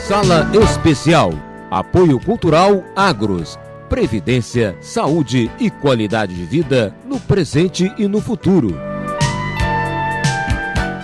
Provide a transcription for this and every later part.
Sala Especial. Apoio Cultural Agros. Previdência, saúde e qualidade de vida no presente e no futuro.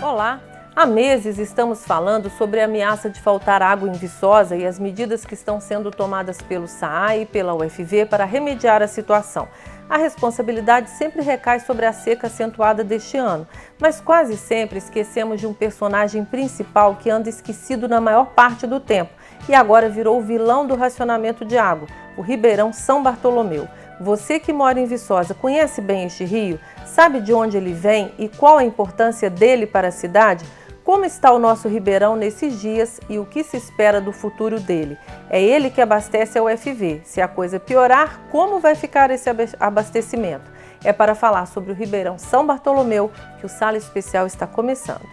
Olá! Há meses estamos falando sobre a ameaça de faltar água em Viçosa e as medidas que estão sendo tomadas pelo SAAI e pela UFV para remediar a situação. A responsabilidade sempre recai sobre a seca acentuada deste ano, mas quase sempre esquecemos de um personagem principal que anda esquecido na maior parte do tempo e agora virou o vilão do racionamento de água, o Ribeirão São Bartolomeu. Você que mora em Viçosa conhece bem este rio? Sabe de onde ele vem e qual a importância dele para a cidade? Como está o nosso Ribeirão nesses dias e o que se espera do futuro dele? É ele que abastece a UFV. Se a coisa piorar, como vai ficar esse abastecimento? É para falar sobre o Ribeirão São Bartolomeu que o Sala Especial está começando.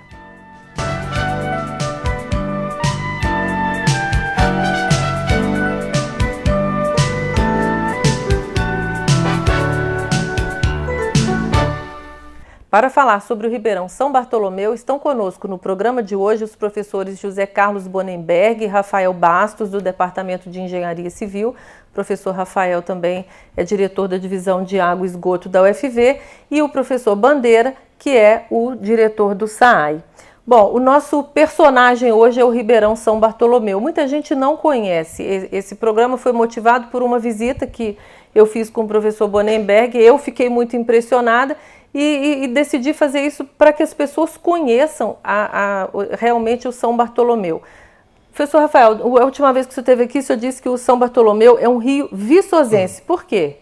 Para falar sobre o Ribeirão São Bartolomeu, estão conosco no programa de hoje os professores José Carlos Bonenberg e Rafael Bastos, do Departamento de Engenharia Civil. O professor Rafael também é diretor da Divisão de Água e Esgoto da UFV, e o professor Bandeira, que é o diretor do SAAI. Bom, o nosso personagem hoje é o Ribeirão São Bartolomeu. Muita gente não conhece. Esse programa foi motivado por uma visita que eu fiz com o professor Bonenberg. Eu fiquei muito impressionada e decidi fazer isso para que as pessoas conheçam realmente o São Bartolomeu. Professor Rafael, a última vez que você esteve aqui, o senhor disse que o São Bartolomeu é um rio viçosense. Por quê?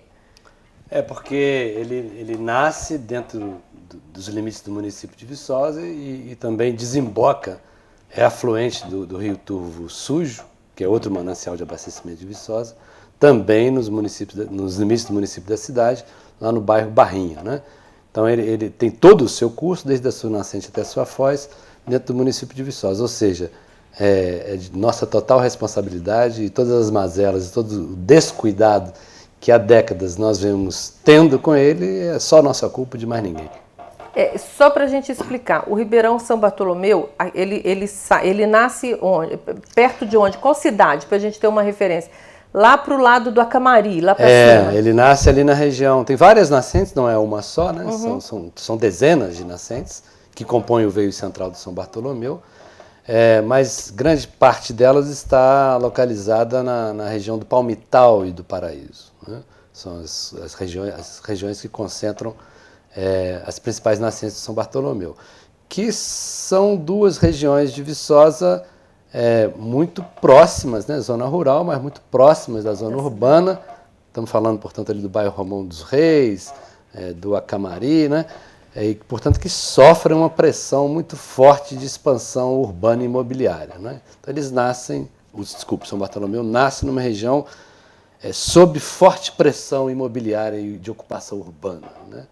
É porque ele nasce dentro dos limites do município de Viçosa e também desemboca, é afluente do rio Turvo Sujo, que é outro manancial de abastecimento de Viçosa, também nos limites do município da cidade, lá no bairro Barrinha, né? Então ele tem todo o seu curso, desde a sua nascente até a sua foz, dentro do município de Viçosa. Ou seja, é de nossa total responsabilidade e todas as mazelas, e todo o descuidado que há décadas nós vemos tendo com ele, é só nossa culpa, de mais ninguém. Só para a gente explicar, o Ribeirão São Bartolomeu, ele nasce onde? Perto de onde? Qual cidade, para a gente ter uma referência? Lá para o lado do Acamari, lá para cima. Ele nasce ali na região. Tem várias nascentes, não é uma só, né? Uhum. São dezenas de nascentes que compõem o veio central do São Bartolomeu, mas grande parte delas está localizada na região do Palmital e do Paraíso, né? São as regiões que concentram as principais nascentes do São Bartolomeu, que são duas regiões de Viçosa muito próximas, né? Zona rural, mas muito próximas da zona urbana. Estamos falando, portanto, ali do bairro Romão dos Reis, do Acamari, né? E, portanto, que sofrem uma pressão muito forte de expansão urbana e imobiliária, né? Então, São Bartolomeu nasce numa região sob forte pressão imobiliária e de ocupação urbana, né?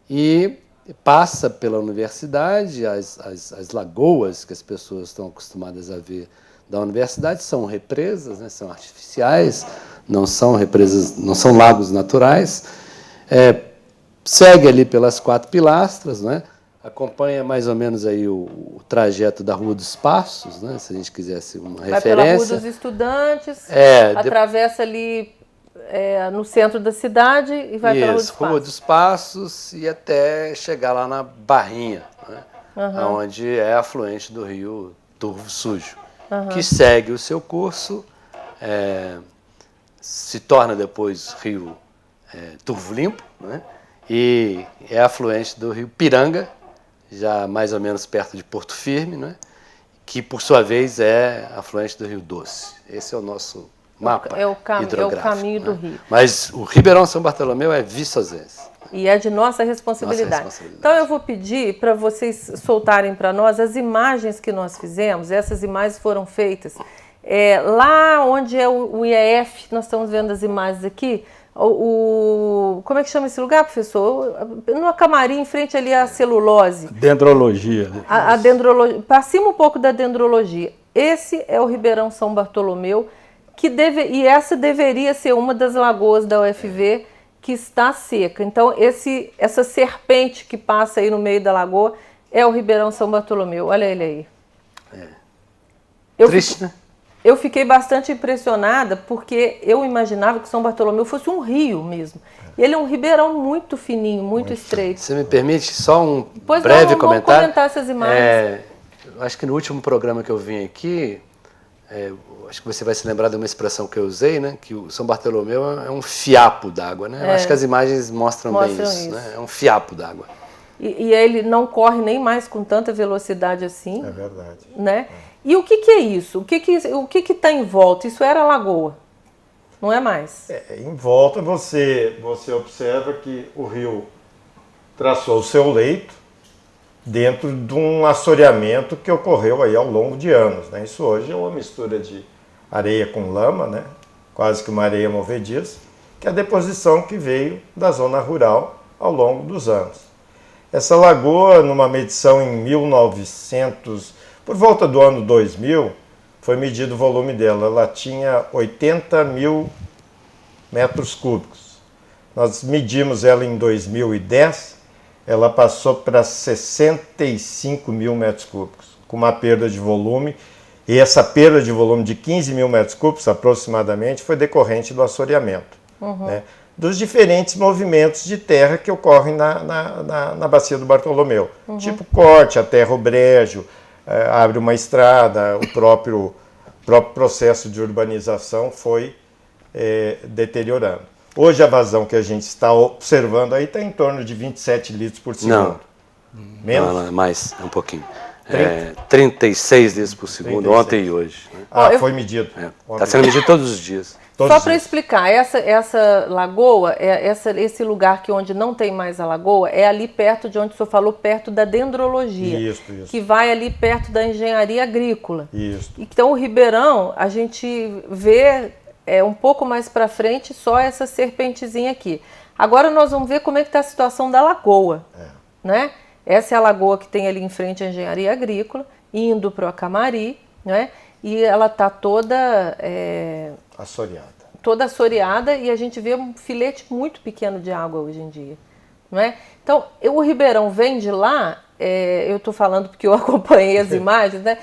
E passa pela universidade, as lagoas que as pessoas estão acostumadas a ver da universidade são represas, né, são artificiais, não são represas, não são lagos naturais. Segue ali pelas 4 pilastras, né, acompanha mais ou menos aí o trajeto da Rua dos Passos, né, se a gente quisesse uma referência. Vai pela Rua dos Estudantes, atravessa ali no centro da cidade e vai pela Rua dos Passos e até chegar lá na Barrinha, né? Uhum. Onde é afluente do rio Turvo Sujo, que segue o seu curso, se torna depois rio Turvo Limpo, né? E é afluente do rio Piranga, já mais ou menos perto de Porto Firme, né? Que por sua vez é afluente do rio Doce. Esse é o nosso mapa hidrográfico, o caminho do rio. Mas o Ribeirão São Bartolomeu é viçosense. E é de nossa responsabilidade. Então eu vou pedir para vocês soltarem para nós as imagens que nós fizemos. Essas imagens foram feitas lá onde é o IEF, nós estamos vendo as imagens aqui. Como é que chama esse lugar, professor? No Acamari, em frente ali à celulose. Dendrologia. A dendrologia. Para cima um pouco da dendrologia. Esse é o Ribeirão São Bartolomeu, e essa deveria ser uma das lagoas da UFV que está seca. Então, essa serpente que passa aí no meio da lagoa é o Ribeirão São Bartolomeu. Olha ele aí. Triste, né? Eu fiquei bastante impressionada porque eu imaginava que São Bartolomeu fosse um rio mesmo. E ele é um ribeirão muito fininho, muito estreito. Você me permite só um Pois breve não, vamos comentário? comentar essas imagens. Eu acho que no último programa que eu vim aqui, acho que você vai se lembrar de uma expressão que eu usei, né? Que o São Bartolomeu é um fiapo d'água, né? Eu acho que as imagens mostram bem isso, né? É um fiapo d'água. E ele não corre nem mais com tanta velocidade assim. É verdade. Né? E o que é isso? O que está em volta? Isso era a lagoa, não é mais? Em volta você observa que o rio traçou o seu leito dentro de um assoreamento que ocorreu aí ao longo de anos, né? Isso hoje é uma mistura de areia com lama, né? Quase que uma areia movediça, que é a deposição que veio da zona rural ao longo dos anos. Essa lagoa, numa medição em 1900, por volta do ano 2000, foi medido o volume dela. Ela tinha 80 mil metros cúbicos. Nós medimos ela em 2010, ela passou para 65 mil metros cúbicos, com uma perda de volume. E essa perda de volume de 15 mil metros cúbicos, aproximadamente, foi decorrente do assoreamento. Né? Dos diferentes movimentos de terra que ocorrem na bacia do Bartolomeu. Tipo corte, aterra o brejo, abre uma estrada, o próprio processo de urbanização foi deteriorando. Hoje a vazão que a gente está observando aí está em torno de 27 litros por segundo. Menos? Não, mais, um pouquinho. 36 litros por segundo, 36. Ontem e hoje. Né? Foi medido. Está sendo medido todos os dias. Só para explicar, essa lagoa, esse lugar onde não tem mais a lagoa, é ali perto de onde o senhor falou, perto da dendrologia. Isso. Que vai ali perto da engenharia agrícola. Isso. Então o ribeirão, a gente vê um pouco mais para frente só essa serpentezinha aqui. Agora nós vamos ver como é que está a situação da lagoa. Né? Essa é a lagoa que tem ali em frente à engenharia agrícola, indo para o Acamari, né? E ela está toda assoreada. Toda assoreada, e a gente vê um filete muito pequeno de água hoje em dia. Não é? Então, o ribeirão vem de lá, eu estou falando porque eu acompanhei as imagens, né?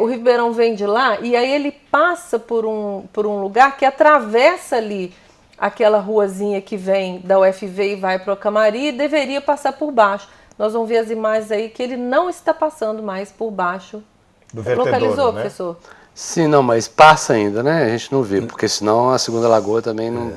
O ribeirão vem de lá e aí ele passa por um lugar que atravessa ali aquela ruazinha que vem da UFV e vai para o Acamari e deveria passar por baixo. Nós vamos ver as imagens aí que ele não está passando mais por baixo. Do vertedouro, localizou, né? professor? Sim, não, mas passa ainda, né? A gente não vê, porque senão a segunda lagoa também não...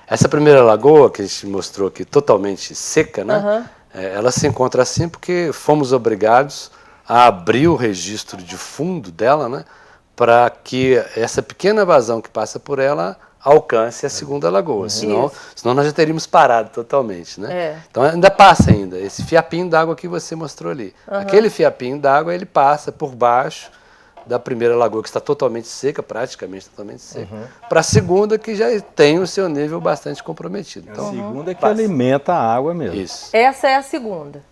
Essa primeira lagoa que a gente mostrou aqui, totalmente seca, né? Ela se encontra assim porque fomos obrigados a abrir o registro de fundo dela, né? Para que essa pequena vazão que passa por ela alcance a segunda lagoa, senão nós já teríamos parado totalmente, né? Então ainda passa ainda, esse fiapinho d'água que você mostrou ali. Aquele fiapinho d'água, ele passa por baixo da primeira lagoa, que está totalmente seca, praticamente totalmente seca, para a segunda, que já tem o seu nível bastante comprometido. Então, a segunda é que alimenta a água mesmo. Isso. Essa é a segunda.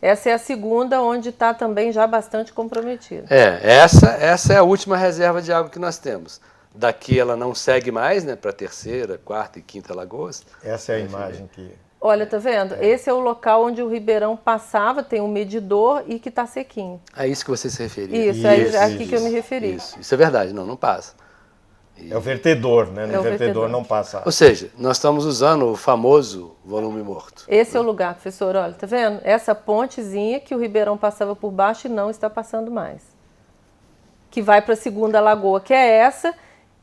Essa é a segunda, onde está também já bastante comprometido. Essa é a última reserva de água que nós temos. Daqui ela não segue mais, né, para a terceira, quarta e quinta lagoas. Essa é a imagem que... Olha, tá vendo? Esse é o local onde o ribeirão passava, tem um medidor e que está sequinho. É isso que você se referia. Isso, é aqui que eu me referi. Isso é verdade, não passa. É o vertedor, né? No vertedor não passa. Ou seja, nós estamos usando o famoso volume morto. Esse é o lugar, professor, olha, tá vendo? Essa pontezinha que o ribeirão passava por baixo e não está passando mais. Que vai para a segunda lagoa, que é essa...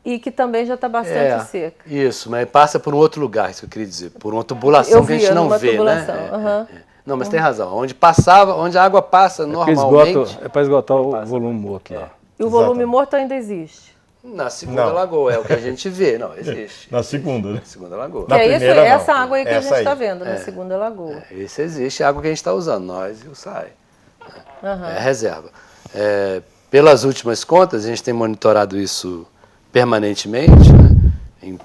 E que também já está bastante seca. Isso, mas passa por um outro lugar, isso que eu queria dizer. Por uma tubulação que a gente não vê, né? Não, mas tem razão. Onde a água passa normalmente... É para esgotar o volume morto lá. E o volume morto ainda existe? Na segunda lagoa, é o que a gente vê. Não, existe. Na segunda, né? Na segunda lagoa. Na primeira, essa água aí que a gente está vendo, na segunda lagoa. Esse existe, a água que a gente está usando, nós e o SAI. É a reserva. Pelas últimas contas, a gente tem monitorado isso permanentemente, né,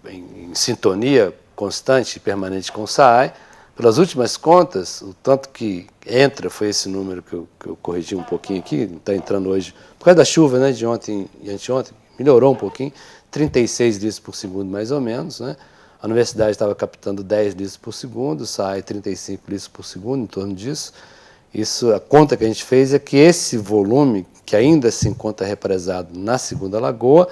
em sintonia constante e permanente com o SAAI. Pelas últimas contas, o tanto que entra, foi esse número que eu corrigi um pouquinho aqui, está entrando hoje, por causa da chuva, né, de ontem e anteontem, melhorou um pouquinho, 36 litros por segundo mais ou menos, né? A universidade estava captando 10 litros por segundo, o SAAI 35 litros por segundo, em torno disso, Isso, a conta que a gente fez é que esse volume, que ainda se encontra represado na segunda lagoa,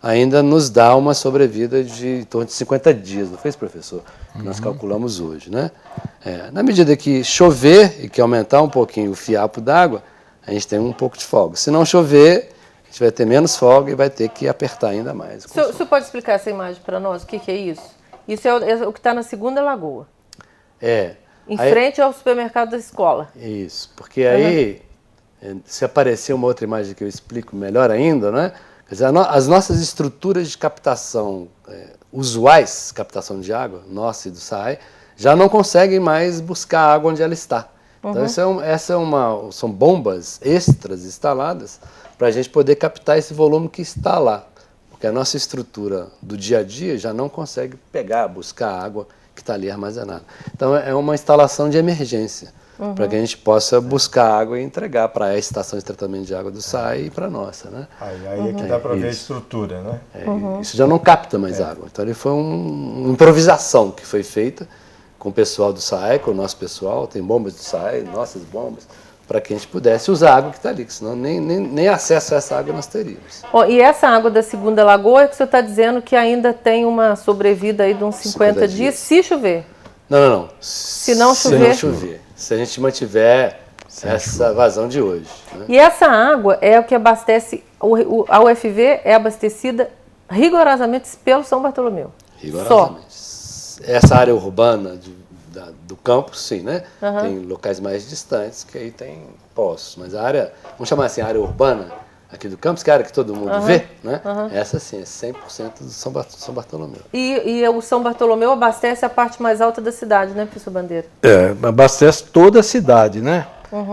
ainda nos dá uma sobrevida de em torno de 50 dias, não fez, professor? Que nós calculamos hoje, né? Na medida que chover e que aumentar um pouquinho o fiapo d'água, a gente tem um pouco de folga. Se não chover, a gente vai ter menos folga e vai ter que apertar ainda mais. O senhor pode explicar essa imagem para nós? O que é isso? Isso é o que está na segunda lagoa. Em frente ao supermercado da escola. Isso, porque aí, se aparecer uma outra imagem que eu explico melhor ainda, né? Quer dizer, as nossas estruturas de captação usuais, captação de água, nossa e do SAAI, já não conseguem mais buscar a água onde ela está. Então, são bombas extras instaladas para a gente poder captar esse volume que está lá. Porque a nossa estrutura do dia a dia já não consegue pegar, buscar a água que está ali armazenada. Então, é uma instalação de emergência, para que a gente possa buscar água e entregar para a estação de tratamento de água do SAAI e para a nossa. Né? Aí é que dá para ver a estrutura, né? Isso já não capta mais água. Então, ele foi uma improvisação que foi feita com o pessoal do SAAI, com o nosso pessoal, tem bombas do SAAI, nossas bombas, para que a gente pudesse usar a água que está ali, senão nem acesso a essa água nós teríamos. E essa água da segunda lagoa é que o senhor está dizendo que ainda tem uma sobrevida aí de uns 50 dias, se chover? Não. Se não chover? Se a gente mantiver essa vazão de hoje. Né? E essa água é o que abastece, a UFV é abastecida rigorosamente pelo São Bartolomeu? Rigorosamente. Essa área urbana do campus, sim, né? Tem locais mais distantes que aí tem poços, mas a área, vamos chamar assim, a área urbana aqui do campus, que é a área que todo mundo vê, né? Essa sim, é 100% do São Bartolomeu. E o São Bartolomeu abastece a parte mais alta da cidade, né, professor Bandeira? Abastece toda a cidade, né?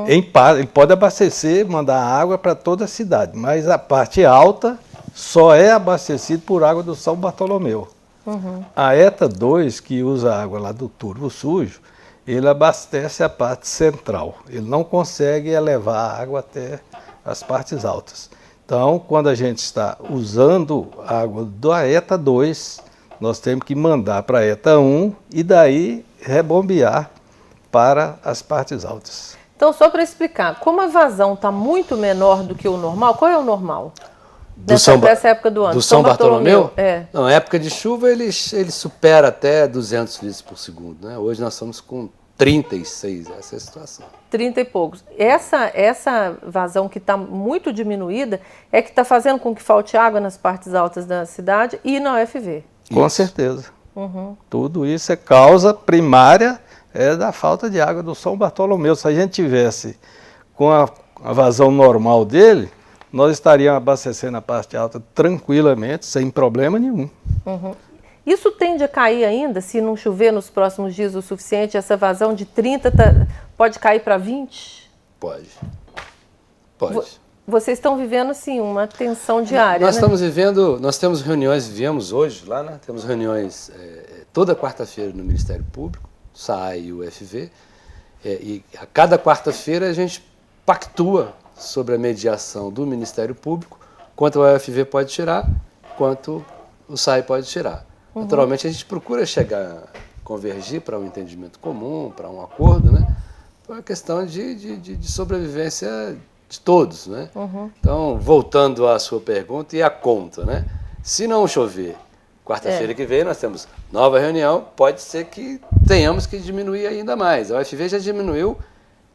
Ele pode abastecer, mandar água para toda a cidade, mas a parte alta só é abastecida por água do São Bartolomeu. A ETA 2, que usa a água lá do Turvo Sujo, ele abastece a parte central. Ele não consegue elevar a água até as partes altas. Então, quando a gente está usando a água da ETA 2, nós temos que mandar para a ETA 1 e daí rebombear para as partes altas. Então, só para explicar, como a vazão está muito menor do que o normal, qual é o normal? Dessa época do ano. Do São Bartolomeu? É. Não, na época de chuva ele supera até 200 litros por segundo. Né? Hoje nós estamos com 36, essa é a situação. 30 e poucos. Essa vazão que está muito diminuída é que está fazendo com que falte água nas partes altas da cidade e na UFV. Com certeza. Tudo isso é causa primária da falta de água do São Bartolomeu. Se a gente tivesse com a vazão normal dele, nós estaríamos abastecendo a parte alta tranquilamente, sem problema nenhum. Isso tende a cair ainda, se não chover nos próximos dias o suficiente, essa vazão de 30 pode cair para 20? Pode. Vocês estão vivendo, assim, uma tensão diária, Nós né? estamos vivendo, nós temos reuniões, viemos hoje lá, né? Temos reuniões toda quarta-feira no Ministério Público, SAAI e UFV, e a cada quarta-feira a gente pactua sobre a mediação do Ministério Público, quanto a UFV pode tirar, quanto o SAAI pode tirar. Naturalmente, a gente procura convergir para um entendimento comum, para um acordo, né? Por uma questão de sobrevivência de todos, né? Então, voltando à sua pergunta e à conta, né? Se não chover, quarta-feira que vem nós temos nova reunião, pode ser que tenhamos que diminuir ainda mais. A UFV já diminuiu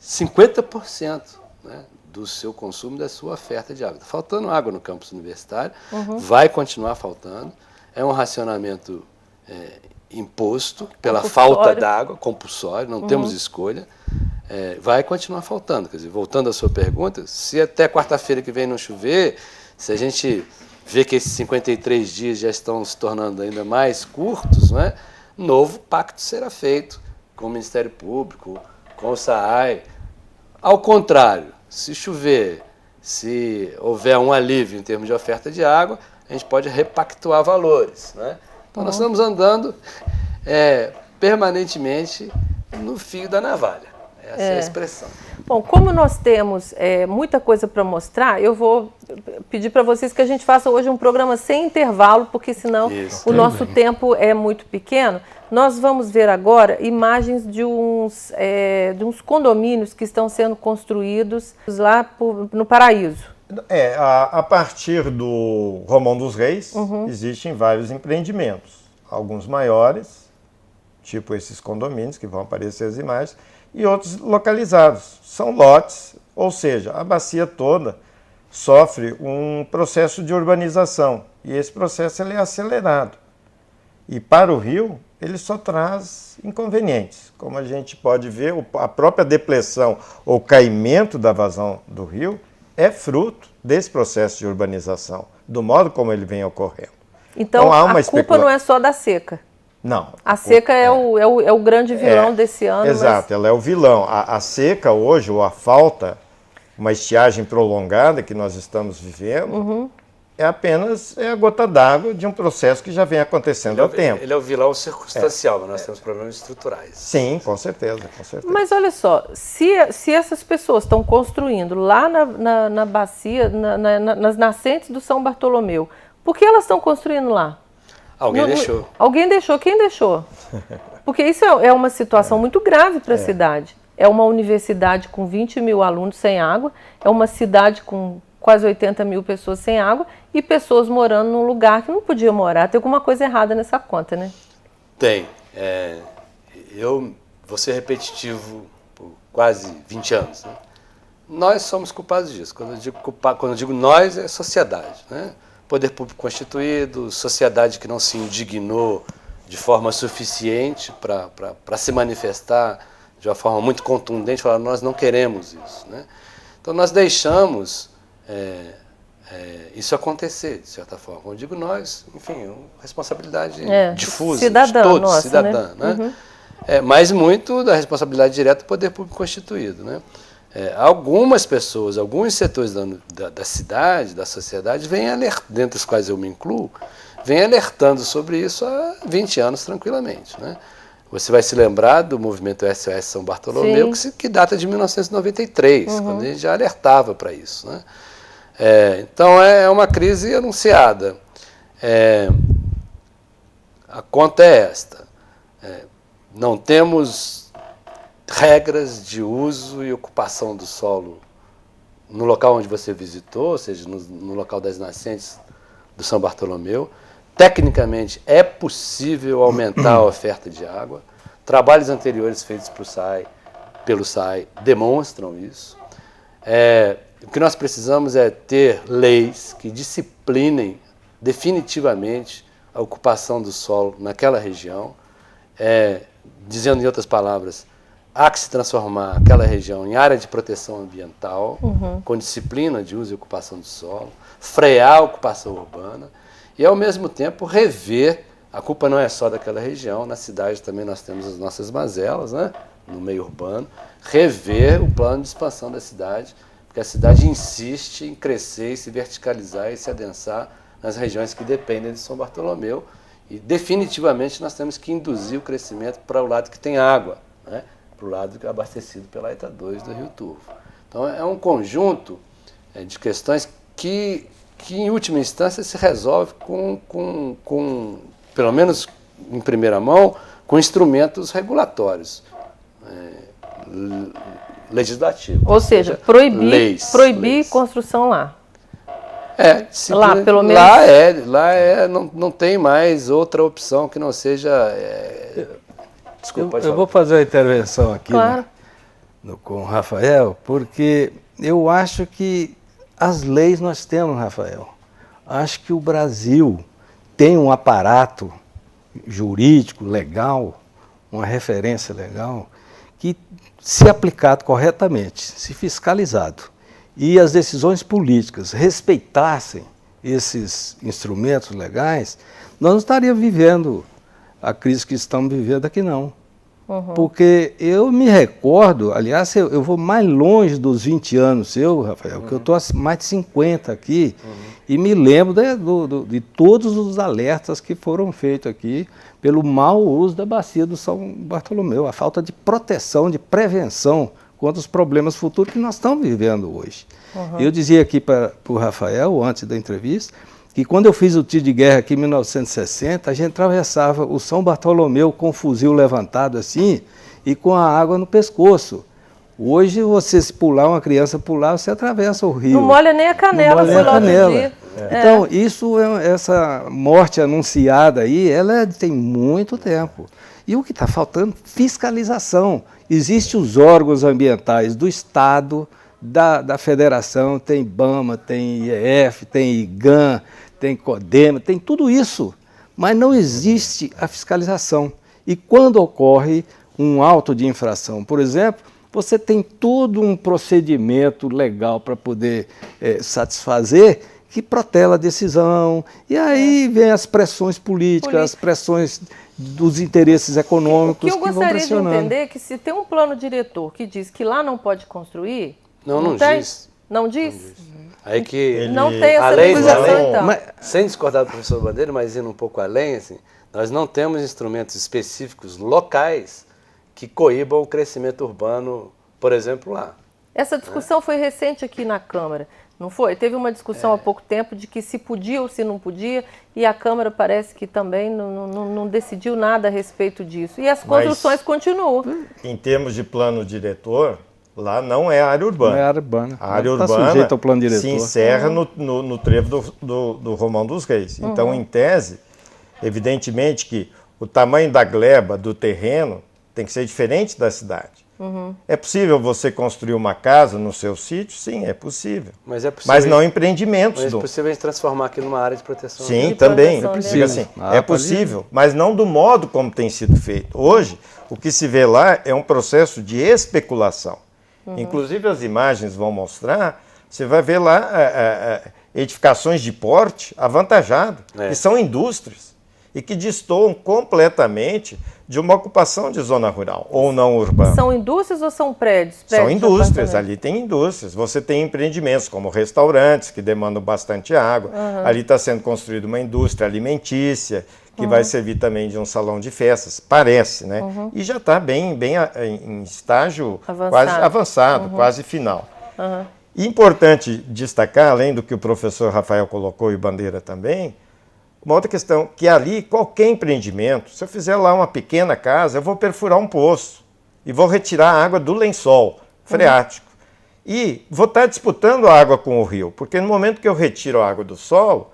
50%, né, do seu consumo, da sua oferta de água. Está faltando água no campus universitário, vai continuar faltando. É um racionamento imposto pela falta d'água, compulsório, não temos escolha. Vai continuar faltando. Quer dizer, voltando à sua pergunta, se até quarta-feira que vem não chover, se a gente vê que esses 53 dias já estão se tornando ainda mais curtos, não é? Novo pacto será feito com o Ministério Público, com o SAAI. Ao contrário, se chover, se houver um alívio em termos de oferta de água, a gente pode repactuar valores. Né? Então, nós estamos andando permanentemente no fio da navalha. Essa é a expressão. Bom, como nós temos muita coisa para mostrar, eu vou pedir para vocês que a gente faça hoje um programa sem intervalo, porque senão o nosso tempo é muito pequeno. Nós vamos ver agora imagens de uns condomínios que estão sendo construídos lá no Paraíso. A partir do Romão dos Reis, existem vários empreendimentos. Alguns maiores, tipo esses condomínios que vão aparecer as imagens, e outros localizados. São lotes, ou seja, a bacia toda sofre um processo de urbanização. E esse processo ele é acelerado. E para o rio, ele só traz inconvenientes. Como a gente pode ver, a própria depressão ou caimento da vazão do rio é fruto desse processo de urbanização, do modo como ele vem ocorrendo. Então a culpa não é só da seca. Não. A seca é o grande vilão desse ano. Exato, ela é o vilão. A seca hoje, ou a falta, uma estiagem prolongada que nós estamos vivendo, é apenas a gota d'água de um processo que já vem acontecendo há tempo. Ele é o vilão circunstancial, mas nós temos problemas estruturais. Sim, com certeza, com certeza. Mas olha só, se essas pessoas estão construindo lá na bacia, nas nascentes do São Bartolomeu, por que elas estão construindo lá? Alguém deixou. Alguém deixou. Quem deixou? Porque isso é uma situação muito grave para a cidade. É uma universidade com 20 mil alunos sem água, é uma cidade com quase 80 mil pessoas sem água e pessoas morando num lugar que não podia morar. Tem alguma coisa errada nessa conta, né? Tem. Eu vou ser repetitivo por quase 20 anos. Né? Nós somos culpados disso. Quando eu digo nós, é sociedade, né? Poder público constituído, sociedade que não se indignou de forma suficiente para se manifestar de uma forma muito contundente, falar, nós não queremos isso. Né? Então nós deixamos isso acontecer, de certa forma. Quando eu digo nós, enfim, responsabilidade difusa, cidadã, de todos, nossa, cidadã. Né? Mas muito da responsabilidade direta do poder público constituído. Né? Algumas pessoas, alguns setores da cidade, da sociedade, dentre os quais eu me incluo, vêm alertando sobre isso há 20 anos tranquilamente. Né? Você vai se lembrar do movimento SOS São Bartolomeu, que data de 1993, quando a gente já alertava para isso. Né? Então é uma crise anunciada. A conta é esta. Não temos regras de uso e ocupação do solo no local onde você visitou, ou seja, no local das nascentes do São Bartolomeu. Tecnicamente, é possível aumentar a oferta de água. Trabalhos anteriores feitos pelo SAI demonstram isso. O que nós precisamos é ter leis que disciplinem definitivamente a ocupação do solo naquela região. Dizendo em outras palavras, há que se transformar aquela região em área de proteção ambiental, com disciplina de uso e ocupação do solo, frear a ocupação urbana e, ao mesmo tempo, rever. A culpa não é só daquela região, na cidade também nós temos as nossas mazelas, né, no meio urbano, rever o plano de expansão da cidade, porque a cidade insiste em crescer e se verticalizar e se adensar nas regiões que dependem de São Bartolomeu e definitivamente nós temos que induzir o crescimento para o lado que tem água, né, para o lado abastecido pela ETA 2 do Rio Turvo. Então é um conjunto de questões que em última instância se resolve com, pelo menos em primeira mão, com instrumentos regulatórios, legislativos. Ou seja, proibir leis. construção lá. Lá, pelo menos. Lá não tem mais outra opção que não seja. Desculpa, eu vou fazer uma intervenção aqui, claro, com o Rafael, porque eu acho que as leis nós temos, Rafael. Acho que o Brasil tem um aparato jurídico, legal, uma referência legal, que, se aplicado corretamente, se fiscalizado, e as decisões políticas respeitassem esses instrumentos legais, nós não estaríamos vivendo a crise que estamos vivendo aqui, não. Porque eu me recordo, aliás, eu vou mais longe dos 20 anos seu, Rafael, que eu estou há mais de 50 aqui, e me lembro de todos os alertas que foram feitos aqui pelo mau uso da bacia do São Bartolomeu, a falta de proteção, de prevenção contra os problemas futuros que nós estamos vivendo hoje. Eu dizia aqui para o Rafael, antes da entrevista, que quando eu fiz o tiro de guerra aqui em 1960, a gente atravessava o São Bartolomeu com o fuzil levantado assim e com a água no pescoço. Hoje, você se pular, uma criança pular, você atravessa o rio. Não molha nem a canela. Não molha nem a canela. Então, essa morte anunciada aí, ela tem muito tempo. E o que está faltando? Fiscalização. Existem os órgãos ambientais do Estado, da Federação, tem IBAMA, tem IEF, tem IGAM, tem CODEMA, tem tudo isso. Mas não existe a fiscalização. E quando ocorre um auto de infração, por exemplo, você tem todo um procedimento legal para poder satisfazer que protela a decisão. E aí vem as pressões políticas, as pressões dos interesses econômicos que vão pressionando. O que eu gostaria de entender é que se tem um plano diretor que diz que lá não pode construir... Não tem? diz. Não diz? Aí que Não tem essa além, legislação, então. mas, sem discordar do professor Bandeira, mas indo um pouco além, assim, nós não temos instrumentos específicos locais que coíbam o crescimento urbano, por exemplo, lá. Essa discussão foi recente aqui na Câmara, não foi? Teve uma discussão há pouco tempo de que se podia ou se não podia, e a Câmara parece que também não decidiu nada a respeito disso. E as construções continuam. Em termos de plano diretor, lá não é área urbana. Não é área urbana. A área Está urbana sujeito ao plano diretor. se encerra no trevo do Romão dos Reis. Então, em tese, evidentemente que o tamanho da gleba do terreno tem que ser diferente da cidade. É possível você construir uma casa no seu sítio? Sim, é possível. Mas é possível. Mas não empreendimentos. Mas é possível a gente transformar aquilo numa área de proteção. Sim, de também. proteção Diga assim, é possível, mas não do modo como tem sido feito. Hoje, o que se vê lá é um processo de especulação. Inclusive, as imagens vão mostrar, você vai ver lá edificações de porte avantajado, que são indústrias, e que destoam completamente de uma ocupação de zona rural ou não urbana. São indústrias ou são prédios? São indústrias, ali tem indústrias. Você tem empreendimentos como restaurantes, que demandam bastante água. Ali está sendo construída uma indústria alimentícia, que vai servir também de um salão de festas, parece, né? E já está bem em estágio quase avançado, quase final. E importante destacar, além do que o professor Rafael colocou e o Bandeira também, uma outra questão, que ali qualquer empreendimento, se eu fizer lá uma pequena casa, eu vou perfurar um poço e vou retirar a água do lençol freático. E vou estar disputando a água com o rio, porque no momento que eu retiro a água do solo,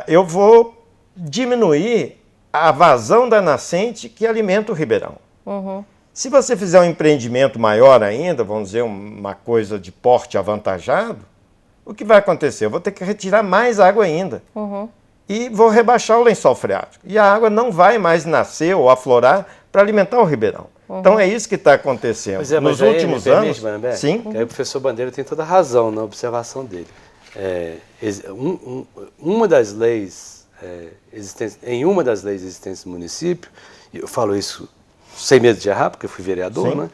eu vou diminuir a vazão da nascente que alimenta o ribeirão. Se você fizer um empreendimento maior ainda, vamos dizer, uma coisa de porte avantajado, o que vai acontecer? Eu vou ter que retirar mais água ainda. E vou rebaixar o lençol freático. E a água não vai mais nascer ou aflorar para alimentar o ribeirão. Então é isso que está acontecendo. Nos últimos anos... Bandeira, sim. Que aí o professor Bandeira tem toda a razão na observação dele. Uma das leis em uma das leis existentes no município, e eu falo isso sem medo de errar, porque eu fui vereador, né?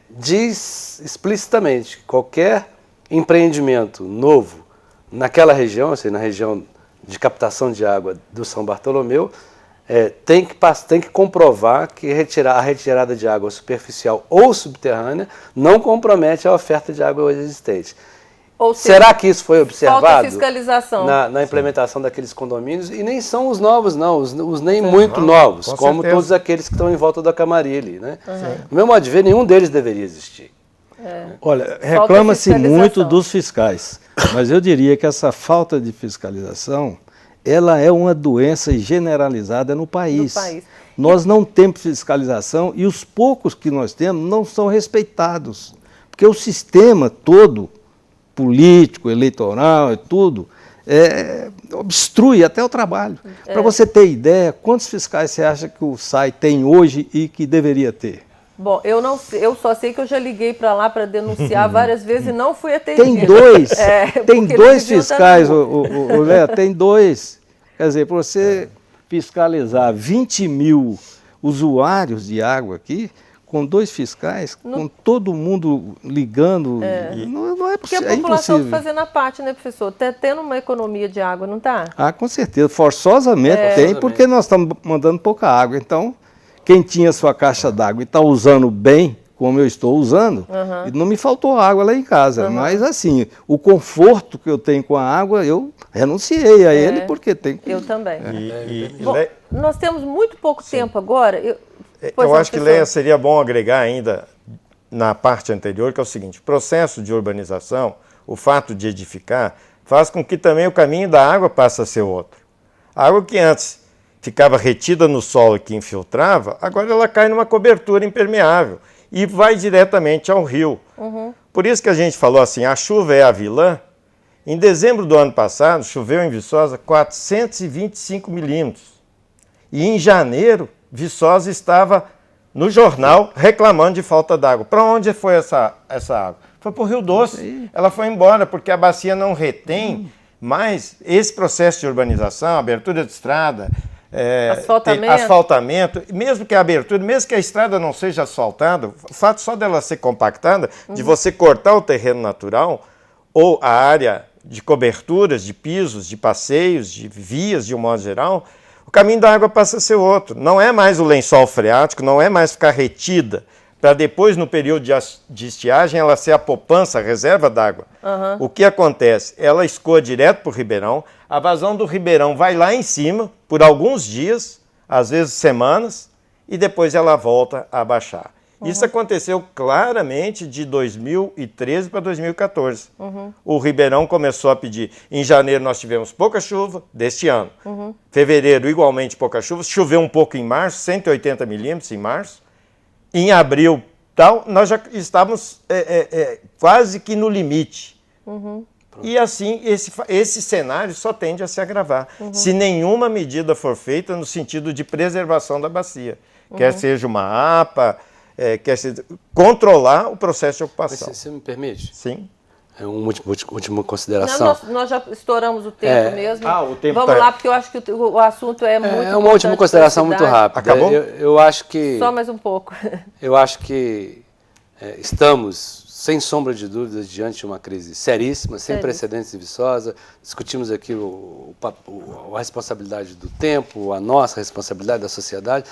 Diz explicitamente que qualquer empreendimento novo naquela região, ou seja, na região de captação de água do São Bartolomeu, tem que comprovar que a retirada de água superficial ou subterrânea não compromete a oferta de água hoje existente. Ou seja, será que isso foi observado falta fiscalização na implementação daqueles condomínios? E nem são os novos, não, os nem muito novos, como certeza. Todos aqueles que estão em volta da Camarilha ali, né? No meu modo de ver, nenhum deles deveria existir. Olha, reclama-se muito dos fiscais, mas eu diria que essa falta de fiscalização, ela é uma doença generalizada no país. Nós não temos fiscalização e os poucos que nós temos não são respeitados, porque o sistema todo, político, eleitoral e tudo, obstrui até o trabalho. Para você ter ideia, quantos fiscais você acha que o SAI tem hoje e que deveria ter? Bom, eu não sei, eu só sei que eu já liguei para lá para denunciar várias vezes e não fui atendida. Tem dois fiscais, o Léo, tem dois. Quer dizer, para você fiscalizar 20 mil usuários de água aqui, com 2 fiscais, com todo mundo ligando, não é Porque a possível. população está fazendo a parte, né, professor? Está tendo uma economia de água, não está? Ah, com certeza. Forçosamente tem, porque nós estamos mandando pouca água. Então, quem tinha sua caixa d'água e está usando bem, como eu estou usando, não me faltou água lá em casa. Mas, assim, o conforto que eu tenho com a água, eu renunciei a ele, porque tem que... Eu também. Bom, nós temos muito pouco tempo agora. Eu acho que, Leia, seria bom agregar ainda na parte anterior, que é o seguinte: o processo de urbanização, o fato de edificar, faz com que também o caminho da água passe a ser outro. A água que antes ficava retida no solo e que infiltrava, agora ela cai numa cobertura impermeável e vai diretamente ao rio. Por isso que a gente falou assim, a chuva é a vilã. Em dezembro do ano passado, choveu em Viçosa 425 milímetros. E em janeiro, Viçosa estava no jornal reclamando de falta d'água. Para onde foi essa água? Foi para o Rio Doce. Ela foi embora porque a bacia não retém mais esse processo de urbanização, abertura de estrada, asfaltamento, mesmo que a abertura, mesmo que a estrada não seja asfaltada, o fato só dela ser compactada, de você cortar o terreno natural ou a área de coberturas, de pisos, de passeios, de vias, de um modo geral, o caminho da água passa a ser outro. Não é mais o lençol freático, não é mais ficar retida, para depois, no período de estiagem, ela ser a poupança, a reserva d'água. O que acontece? Ela escoa direto para o ribeirão, a vazão do ribeirão vai lá em cima, por alguns dias, às vezes semanas, e depois ela volta a baixar. Isso aconteceu claramente de 2013 para 2014. O Ribeirão começou a pedir. Em janeiro nós tivemos pouca chuva deste ano. Fevereiro, igualmente pouca chuva. Choveu um pouco em março, 180 milímetros em março. Em abril, tal, nós já estávamos quase que no limite. E assim, esse cenário só tende a se agravar. Se nenhuma medida for feita no sentido de preservação da bacia. Quer seja uma APA... quer dizer, controlar o processo de ocupação. Mas você me permite? Sim. Uma última consideração. Não, nós já estouramos o tempo mesmo. O tempo Vamos lá, porque eu acho que o assunto é muito importante. É uma última consideração muito rápida. Acabou? Eu acho que... Só mais um pouco. Eu acho que estamos, sem sombra de dúvidas, diante de uma crise seríssima, sem precedentes em Viçosa. Discutimos aqui a responsabilidade do tempo, a nossa responsabilidade da sociedade.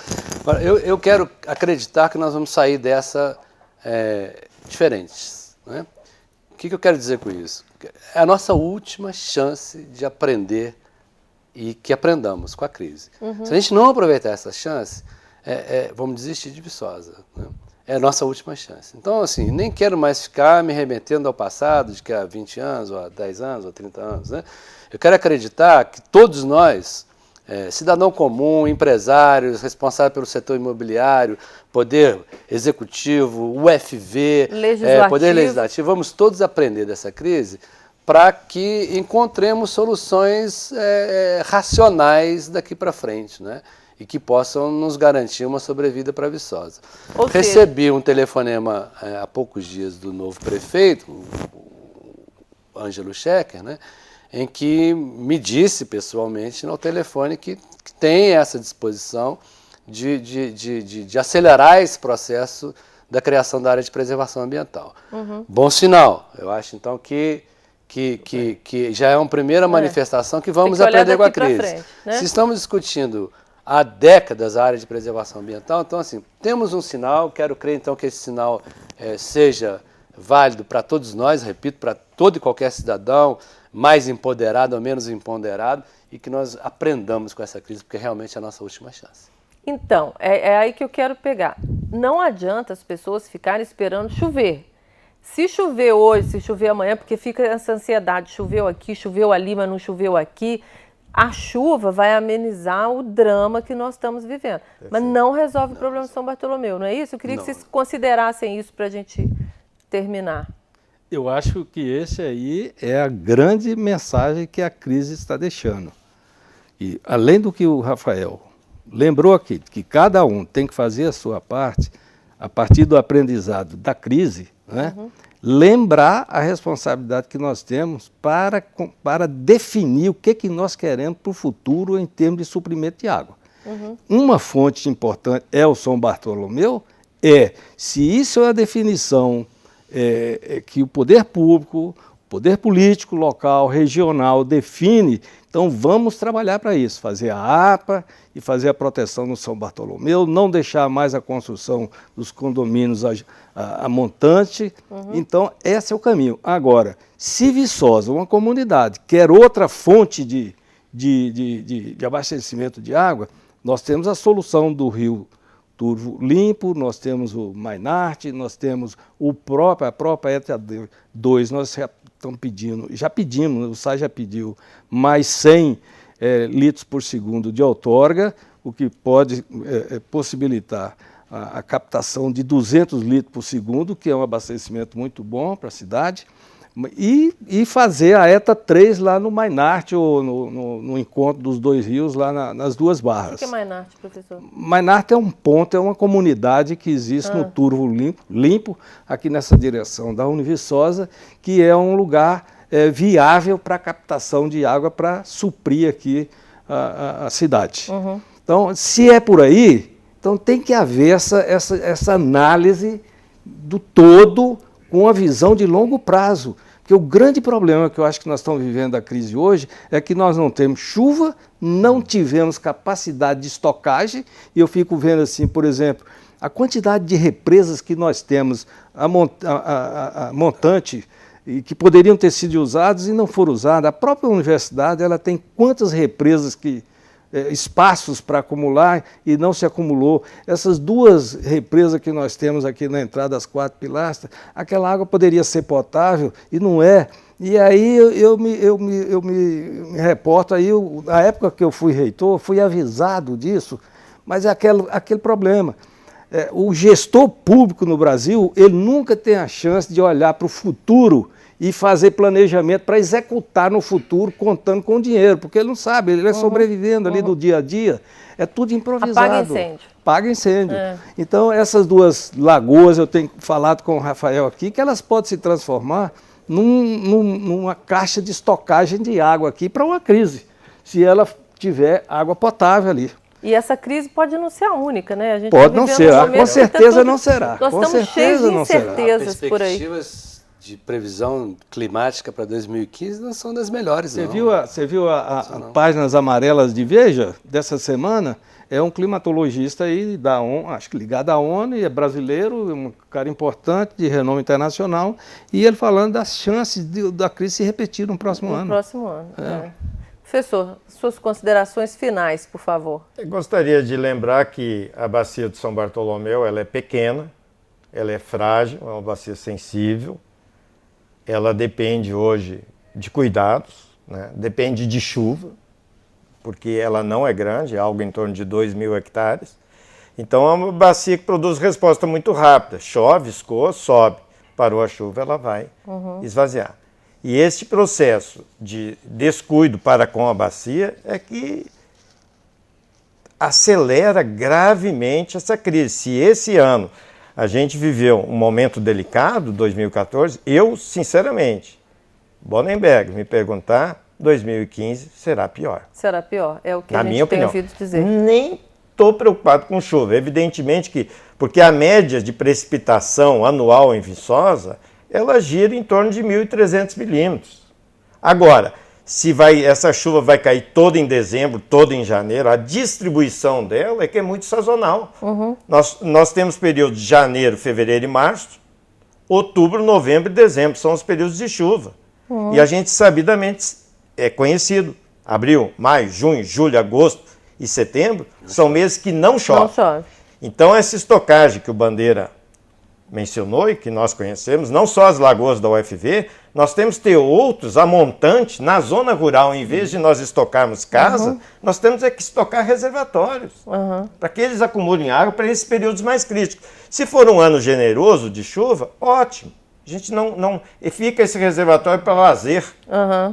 Eu quero acreditar que nós vamos sair dessa diferentes. Né? O que eu quero dizer com isso? É a nossa última chance de aprender e que aprendamos com a crise. Se a gente não aproveitar essa chance, vamos desistir de Viçosa. Né? É a nossa última chance. Então, assim, nem quero mais ficar me remetendo ao passado, de que há 20 anos, ou há 10 anos, ou 30 anos. Né? Eu quero acreditar que todos nós, cidadão comum, empresários, responsáveis pelo setor imobiliário, poder executivo, UFV, poder legislativo, vamos todos aprender dessa crise para que encontremos soluções racionais daqui para frente, né? E que possam nos garantir uma sobrevida para Viçosa. Recebi um telefonema há poucos dias do novo prefeito, o Ângelo Schecker, né, em que me disse pessoalmente no telefone que tem essa disposição de acelerar esse processo da criação da área de preservação ambiental. Bom sinal. Eu acho, então, que já é uma primeira manifestação que vamos aprender com a crise. Frente, né? Se estamos discutindo há décadas a área de preservação ambiental, então, assim, temos um sinal, quero crer, então, que esse sinal seja válido para todos nós, repito, para todo e qualquer cidadão, mais empoderado ou menos empoderado, e que nós aprendamos com essa crise, porque realmente é a nossa última chance. Então, é aí que eu quero pegar. Não adianta as pessoas ficarem esperando chover. Se chover hoje, se chover amanhã, porque fica essa ansiedade, choveu aqui, choveu ali, mas não choveu aqui, a chuva vai amenizar o drama que nós estamos vivendo. Perfeito. Mas não resolve o problema de São Bartolomeu, não é isso? Eu queria que vocês considerassem isso para a gente terminar. Eu acho que esse aí é a grande mensagem que a crise está deixando. E além do que o Rafael lembrou aqui, que cada um tem que fazer a sua parte, a partir do aprendizado da crise, né? Lembrar a responsabilidade que nós temos para definir o que nós queremos para o futuro em termos de suprimento de água. Uma fonte importante é o São Bartolomeu se isso é a definição que o poder público, o poder político local, regional define, então vamos trabalhar para isso, fazer a APA e fazer a proteção no São Bartolomeu, não deixar mais a construção dos condomínios a montante. Então, esse é o caminho. Agora, se Viçosa, uma comunidade, quer outra fonte de abastecimento de água, nós temos a solução do rio Turvo Limpo, nós temos o Mainarte, nós temos a própria ETA 2, nós já pedimos, o SAI já pediu mais 100 litros por segundo de outorga, o que pode possibilitar a captação de 200 litros por segundo, que é um abastecimento muito bom para a cidade, e fazer a ETA 3 lá no Mainarte, ou no encontro dos dois rios, lá nas duas barras. O que é Mainarte, professor? Mainarte é um ponto, é uma comunidade que existe no Turvo Limpo, aqui nessa direção da Univiçosa, que é um lugar viável para a captação de água para suprir aqui a cidade. Então, se é por aí, então tem que haver essa análise do todo com a visão de longo prazo. Porque o grande problema que eu acho que nós estamos vivendo a crise hoje é que nós não temos chuva, não tivemos capacidade de estocagem, e eu fico vendo assim, por exemplo, a quantidade de represas que nós temos, a montante, e que poderiam ter sido usadas e não foram usadas. A própria universidade ela tem quantas represas espaços para acumular e não se acumulou. Essas duas represas que nós temos aqui na entrada das 4 pilastras, aquela água poderia ser potável e não é. E aí eu me reporto, aí na época que eu fui reitor, fui avisado disso, mas é aquele problema. O gestor público no Brasil, ele nunca tem a chance de olhar para o futuro e fazer planejamento para executar no futuro, contando com dinheiro, porque ele não sabe, ele é sobrevivendo ali do dia a dia, é tudo improvisado. Apaga incêndio. Paga incêndio. Então, essas duas lagoas, eu tenho falado com o Rafael aqui, que elas podem se transformar numa caixa de estocagem de água aqui para uma crise, se ela tiver água potável ali. E essa crise pode não ser a única, né? A gente pode não ser, com certeza não será. Nós estamos cheios de incertezas por aí. Perspectivas de previsão climática para 2015 não são das melhores, não. Você viu as páginas amarelas de Veja dessa semana? É um climatologista aí da ONU, acho que ligado à ONU, e é brasileiro, um cara importante, de renome internacional, e ele falando das chances da crise se repetir no próximo ano. No próximo ano, Professor, suas considerações finais, por favor. Eu gostaria de lembrar que a bacia de São Bartolomeu ela é pequena, ela é frágil, é uma bacia sensível, ela depende hoje de cuidados, né? Depende de chuva, porque ela não é grande, é algo em torno de 2.000 hectares. Então é uma bacia que produz resposta muito rápida. Chove, escoa, sobe. Parou a chuva, ela vai esvaziar. E esse processo de descuido para com a bacia é que acelera gravemente essa crise. Se esse ano a gente viveu um momento delicado, 2014, eu, sinceramente, Bonenberg, me perguntar, 2015 será pior. Será pior, é o que a gente tem ouvido dizer. Nem estou preocupado com chuva, evidentemente que, porque a média de precipitação anual em Viçosa, ela gira em torno de 1.300 milímetros. Agora, se essa chuva vai cair toda em dezembro, toda em janeiro, a distribuição dela é que é muito sazonal. Nós temos períodos de janeiro, fevereiro e março, outubro, novembro e dezembro, são os períodos de chuva. E a gente sabidamente é conhecido, abril, maio, junho, julho, agosto e setembro, são meses que não chove. Não chove. Então essa estocagem que o Bandeira mencionou e que nós conhecemos, não só as lagoas da UFV, nós temos que ter outros, a montante, na zona rural, em vez de nós estocarmos casa, nós temos que estocar reservatórios, para que eles acumulem água para esses períodos mais críticos. Se for um ano generoso de chuva, ótimo. A gente não fica esse reservatório para lazer,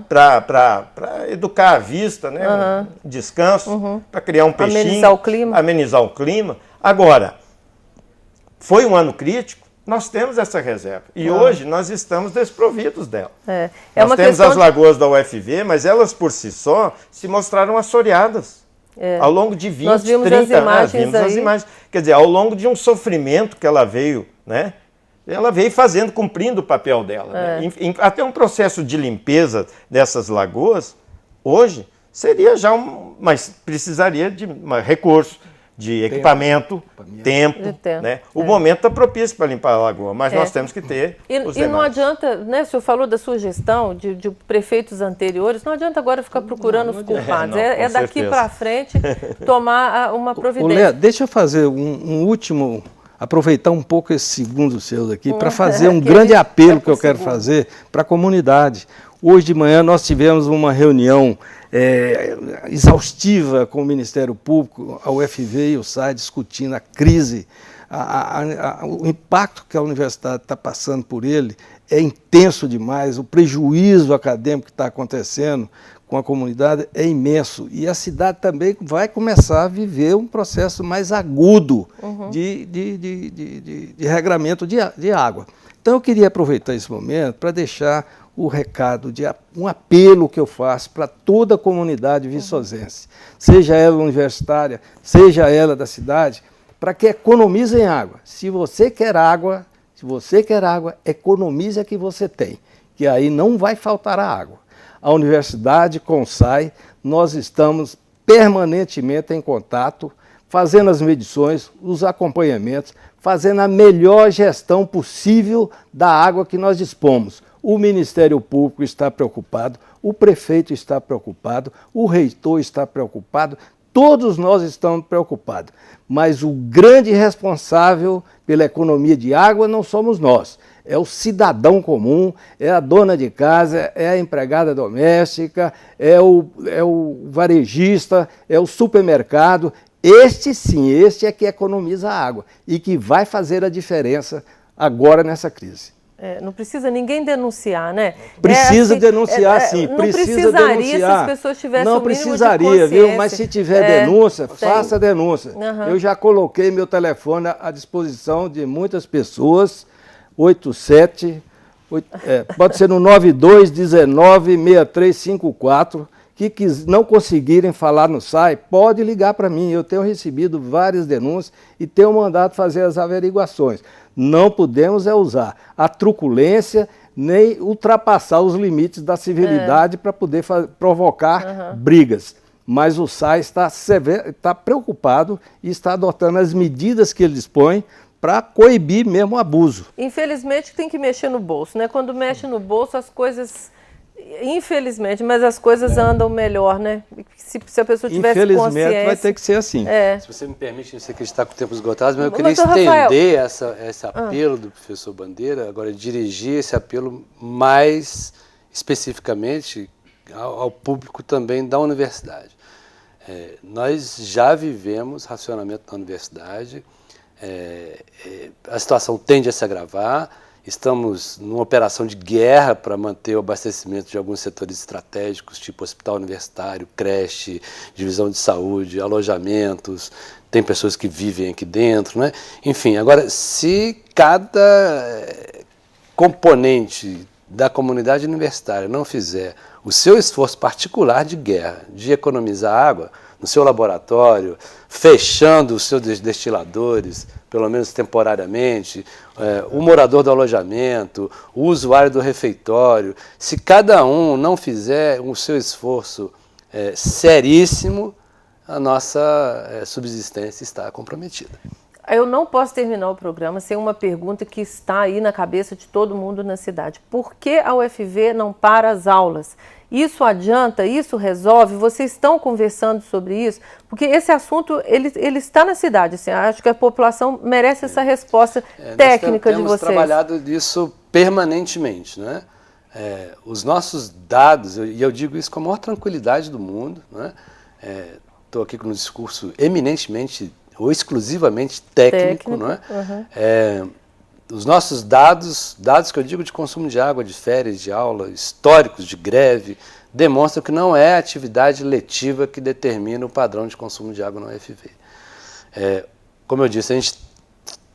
para educar a vista, né? Descanso, para criar um peixinho. Amenizar o clima. Agora, foi um ano crítico, nós temos essa reserva. E hoje nós estamos desprovidos dela. Nós temos as lagoas da UFV, mas elas por si só se mostraram assoreadas. Ao longo de 20, 30 anos. Vimos as imagens. Quer dizer, ao longo de um sofrimento que ela veio, né? Ela veio fazendo, cumprindo o papel dela. Né? Até um processo de limpeza dessas lagoas, hoje, seria já mas precisaria de recurso, de equipamento, tempo. Né? O momento está propício para limpar a lagoa, mas nós temos que ter os demais. E não adianta, né, o senhor falou da sua gestão, de prefeitos anteriores, não adianta agora ficar procurando os culpados. É daqui para frente tomar uma providência. Léa, deixa eu fazer um último, aproveitar um pouco esses segundos seus aqui, para fazer um grande apelo que eu quero fazer para a comunidade. Hoje de manhã nós tivemos uma reunião exaustiva com o Ministério Público, a UFV e o SAI discutindo a crise, o impacto que a universidade está passando por ele é intenso demais, o prejuízo acadêmico que está acontecendo com a comunidade é imenso. E a cidade também vai começar a viver um processo mais agudo de regramento de água. Então eu queria aproveitar esse momento para deixar o recado, um apelo que eu faço para toda a comunidade viçosense, seja ela universitária, seja ela da cidade, para que economizem água. Se você quer água, economize a que você tem, que aí não vai faltar a água. A universidade, com o SAI, nós estamos permanentemente em contato, fazendo as medições, os acompanhamentos, fazendo a melhor gestão possível da água que nós dispomos. O Ministério Público está preocupado, o prefeito está preocupado, o reitor está preocupado, todos nós estamos preocupados. Mas o grande responsável pela economia de água não somos nós. É o cidadão comum, é a dona de casa, é a empregada doméstica, é o varejista, é o supermercado. Este sim, este é que economiza a água e que vai fazer a diferença agora nessa crise. Não precisa ninguém denunciar, né? Precisa denunciar, sim. Não precisa precisaria denunciar. Se as pessoas tivessem não o mínimo precisaria, de viu? Mas se tiver denúncia, faça a denúncia. Eu já coloquei meu telefone à disposição de muitas pessoas, 87, pode ser no 92196354, que não conseguirem falar no SAI, pode ligar para mim. Eu tenho recebido várias denúncias e tenho mandado fazer as averiguações. Não podemos usar a truculência nem ultrapassar os limites da civilidade para poder provocar brigas. Mas o SAI está preocupado e está adotando as medidas que ele dispõe para coibir mesmo o abuso. Infelizmente tem que mexer no bolso, né? Quando mexe no bolso as coisas... Infelizmente, mas as coisas andam melhor, né? Se a pessoa tivesse consciência... Infelizmente vai ter que ser assim. Se você me permite, eu sei que a gente está com o tempo esgotado, mas eu queria estender esse apelo do professor Bandeira, agora dirigir esse apelo mais especificamente ao público também da universidade. Nós já vivemos racionamento na universidade, a situação tende a se agravar. Estamos numa operação de guerra para manter o abastecimento de alguns setores estratégicos, tipo hospital universitário, creche, divisão de saúde, alojamentos, tem pessoas que vivem aqui dentro, né? Enfim, agora, se cada componente da comunidade universitária não fizer o seu esforço particular de guerra, de economizar água no seu laboratório, fechando os seus destiladores, pelo menos temporariamente, o morador do alojamento, o usuário do refeitório, se cada um não fizer o seu esforço seríssimo, a nossa subsistência está comprometida. Eu não posso terminar o programa sem uma pergunta que está aí na cabeça de todo mundo na cidade. Por que a UFV não para as aulas? Isso adianta? Isso resolve? Vocês estão conversando sobre isso? Porque esse assunto, ele está na cidade. Assim, acho que a população merece essa resposta técnica de vocês. Nós temos trabalhado nisso permanentemente, né? Os nossos dados, e eu digo isso com a maior tranquilidade do mundo, né? Estou aqui com um discurso eminentemente ou exclusivamente técnico, não é? Os nossos dados que eu digo de consumo de água, de férias, de aula, históricos de greve, demonstram que não é a atividade letiva que determina o padrão de consumo de água na UFV. Como eu disse, a gente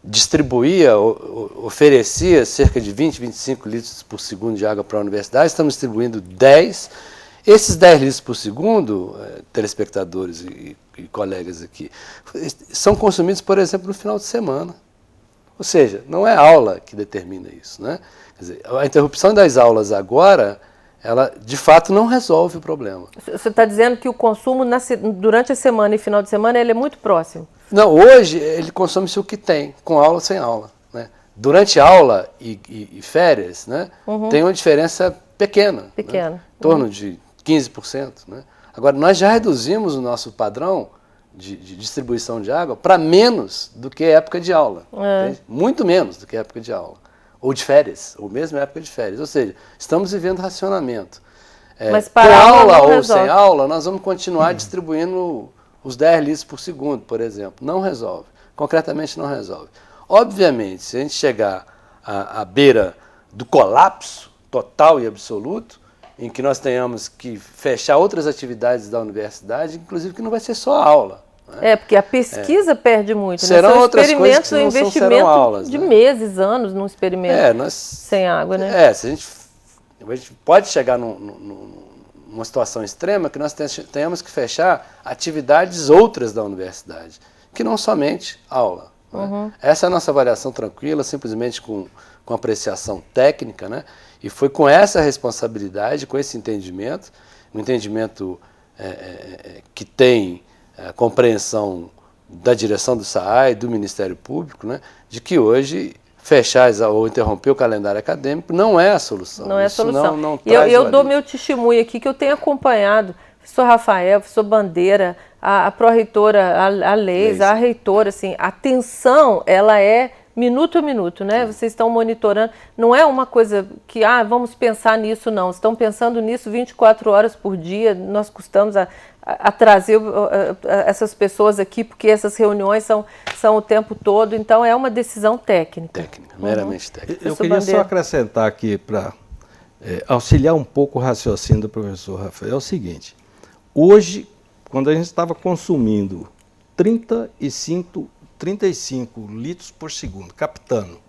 distribuía, oferecia cerca de 20, 25 litros por segundo de água para a universidade, estamos distribuindo 10, Esses 10 litros por segundo, telespectadores e colegas aqui, são consumidos, por exemplo, no final de semana. Ou seja, não é a aula que determina isso, né? Quer dizer, a interrupção das aulas agora, ela de fato não resolve o problema. Você está dizendo que o consumo durante a semana e final de semana ele é muito próximo? Não, hoje ele consome-se o que tem, com aula ou sem aula, né? Durante aula e férias, né, tem uma diferença pequena. Pequena. Né? Em torno de 15%. Né? Agora, nós já reduzimos o nosso padrão de distribuição de água para menos do que época de aula. Muito menos do que época de aula. Ou de férias, ou mesmo época de férias. Ou seja, estamos vivendo racionamento. Mas com para aula ou resolve. sem aula, nós vamos continuar distribuindo os 10 litros por segundo, por exemplo. Não resolve. Concretamente não resolve. Obviamente, se a gente chegar à beira do colapso total e absoluto, em que nós tenhamos que fechar outras atividades da universidade, inclusive que não vai ser só aula. Né? Porque a pesquisa perde muito. Serão São outras coisas que um não investimento serão aulas, de né? meses, anos num experimento sem água, né? Se a gente pode chegar numa situação extrema que nós tenhamos que fechar atividades outras da universidade, que não somente aula. Né? Essa é a nossa avaliação tranquila, simplesmente com apreciação técnica, né? E foi com essa responsabilidade, com esse entendimento, um entendimento que tem a compreensão da direção do SAAI, do Ministério Público, né? De que hoje fechar ou interromper o calendário acadêmico não é a solução. Não é a solução. Não eu dou meu testemunho aqui, que eu tenho acompanhado, professor Rafael, professor Bandeira, a pró-reitora, a Leis, a reitora, assim, a atenção, ela é minuto a minuto, né? Vocês estão monitorando, não é uma coisa que, vamos pensar nisso, não. Estão pensando nisso 24 horas por dia, nós custamos a trazer essas pessoas aqui, porque essas reuniões são o tempo todo, então é uma decisão técnica. Técnica, meramente técnica. Eu queria só acrescentar aqui, para auxiliar um pouco o raciocínio do professor Rafael, é o seguinte: hoje, quando a gente estava consumindo 35 litros por segundo, captando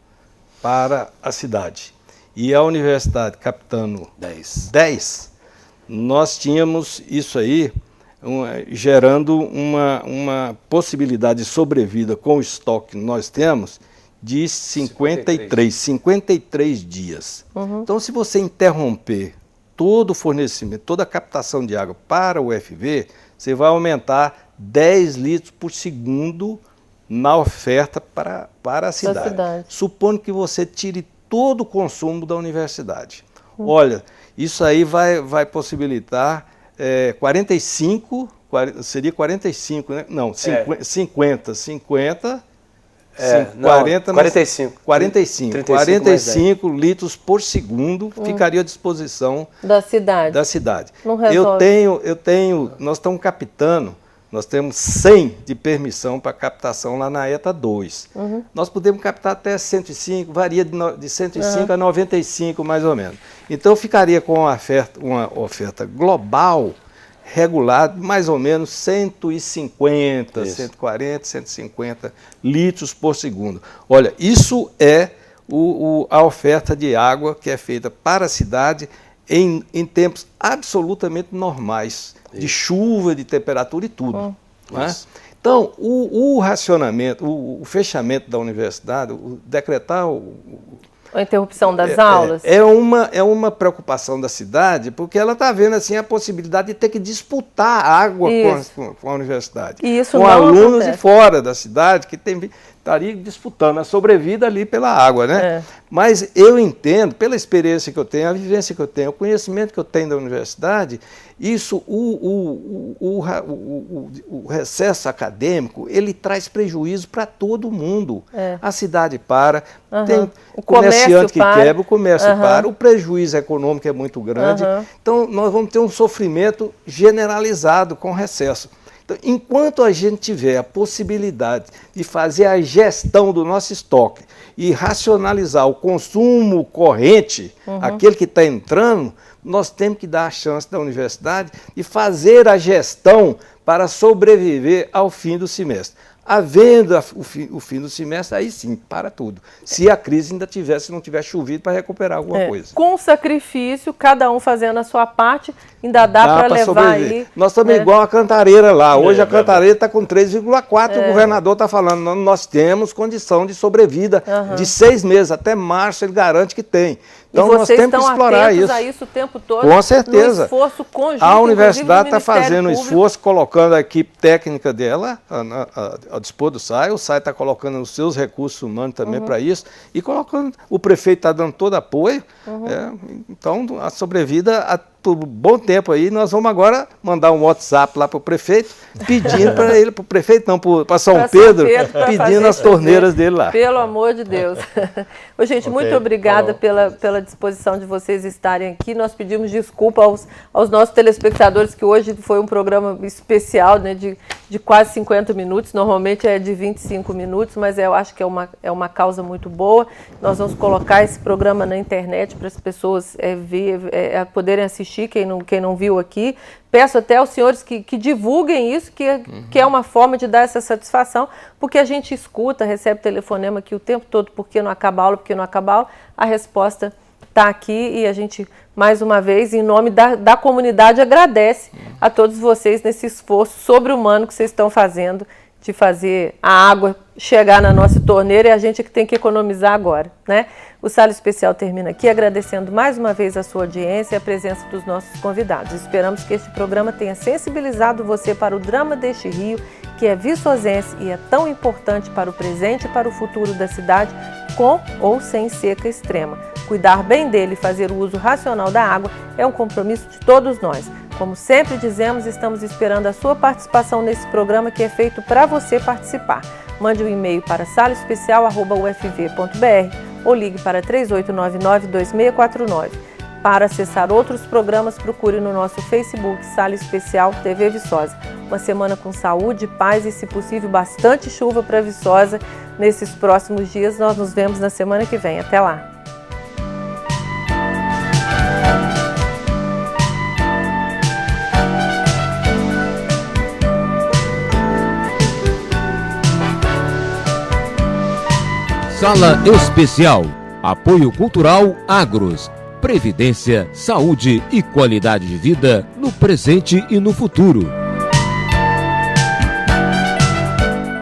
para a cidade, e a universidade captando 10, nós tínhamos isso aí gerando uma possibilidade de sobrevida com o estoque que nós temos de 53 dias. Então, se você interromper todo o fornecimento, toda a captação de água para o UFV, você vai aumentar 10 litros por segundo na oferta para a cidade. Supondo que você tire todo o consumo da universidade. Olha, isso aí vai possibilitar 45, seria 45, né? Não, 50, 45 litros por segundo ficaria à disposição da cidade. Não resolve. Nós estamos captando, nós temos 100 de permissão para captação lá na ETA 2. Nós podemos captar até 105, varia de 105 a 95 mais ou menos. Então ficaria com uma oferta global regulada mais ou menos 150, 140, 150 litros por segundo. Olha, isso é a oferta de água que é feita para a cidade em tempos absolutamente normais, de chuva, de temperatura e tudo. Né? Então, o racionamento, o fechamento da universidade, decretar a interrupção das aulas? É uma preocupação da cidade, porque ela está vendo assim, a possibilidade de ter que disputar água com a universidade. E isso com alunos acontece. de fora da cidade que estaria disputando a sobrevida ali pela água, né? Mas eu entendo, pela experiência que eu tenho, a vivência que eu tenho, o conhecimento que eu tenho da universidade, isso, o recesso acadêmico, ele traz prejuízo para todo mundo. A cidade para, tem o comerciante que quebra, o comércio para, o prejuízo econômico é muito grande. Então, nós vamos ter um sofrimento generalizado com o recesso. Então, enquanto a gente tiver a possibilidade de fazer a gestão do nosso estoque e racionalizar o consumo corrente, aquele que está entrando, nós temos que dar a chance da universidade de fazer a gestão para sobreviver ao fim do semestre. Havendo o fim do semestre, aí sim, para tudo. Se a crise ainda se não tiver chovido para recuperar alguma coisa. Com sacrifício, cada um fazendo a sua parte, ainda dá para levar sobreviver. Aí. Nós estamos igual a Cantareira lá. Hoje a Cantareira está com 3,4. O governador está falando, nós temos condição de sobrevida de 6 meses. Até março ele garante que tem. Então nós temos que explorar isso. A isso o tempo todo. Com certeza. No esforço conjunto. A universidade está fazendo um esforço, colocando a equipe técnica dela ao dispor do SAI. O SAI está colocando os seus recursos humanos também para isso. E colocando, o prefeito está dando todo apoio. Então a sobrevida por bom tempo aí, nós vamos agora mandar um WhatsApp lá para o prefeito, pedindo para ele, para o prefeito não, para São Pedro, pedindo as torneiras dele lá. Pelo amor de Deus. Ô, gente, muito obrigada pela disposição de vocês estarem aqui. Nós pedimos desculpa aos nossos telespectadores, que hoje foi um programa especial, né, de quase 50 minutos, normalmente é de 25 minutos, mas eu acho que é uma causa muito boa. Nós vamos colocar esse programa na internet para as pessoas poderem assistir, quem não viu aqui. Peço até aos senhores que divulguem isso, que é uma forma de dar essa satisfação, porque a gente escuta, recebe telefonema aqui o tempo todo, por que não acaba a aula, por que não acaba a aula, a resposta está aqui e a gente, mais uma vez, em nome da comunidade, agradece a todos vocês nesse esforço sobre-humano que vocês estão fazendo de fazer a água chegar na nossa torneira, e a gente é que tem que economizar agora, né? O Sala Especial termina aqui agradecendo mais uma vez a sua audiência e a presença dos nossos convidados. Esperamos que este programa tenha sensibilizado você para o drama deste rio, que é viçosense e é tão importante para o presente e para o futuro da cidade, com ou sem seca extrema. Cuidar bem dele e fazer o uso racional da água é um compromisso de todos nós. Como sempre dizemos, estamos esperando a sua participação nesse programa, que é feito para você participar. Mande um e-mail para salaespecial@ufv.br ou ligue para 3899-2649. Para acessar outros programas, procure no nosso Facebook Sala Especial TV Viçosa. Uma semana com saúde, paz e, se possível, bastante chuva para Viçosa nesses próximos dias. Nós nos vemos na semana que vem. Até lá! Sala Especial. Apoio Cultural Agros. Previdência, saúde e qualidade de vida no presente e no futuro.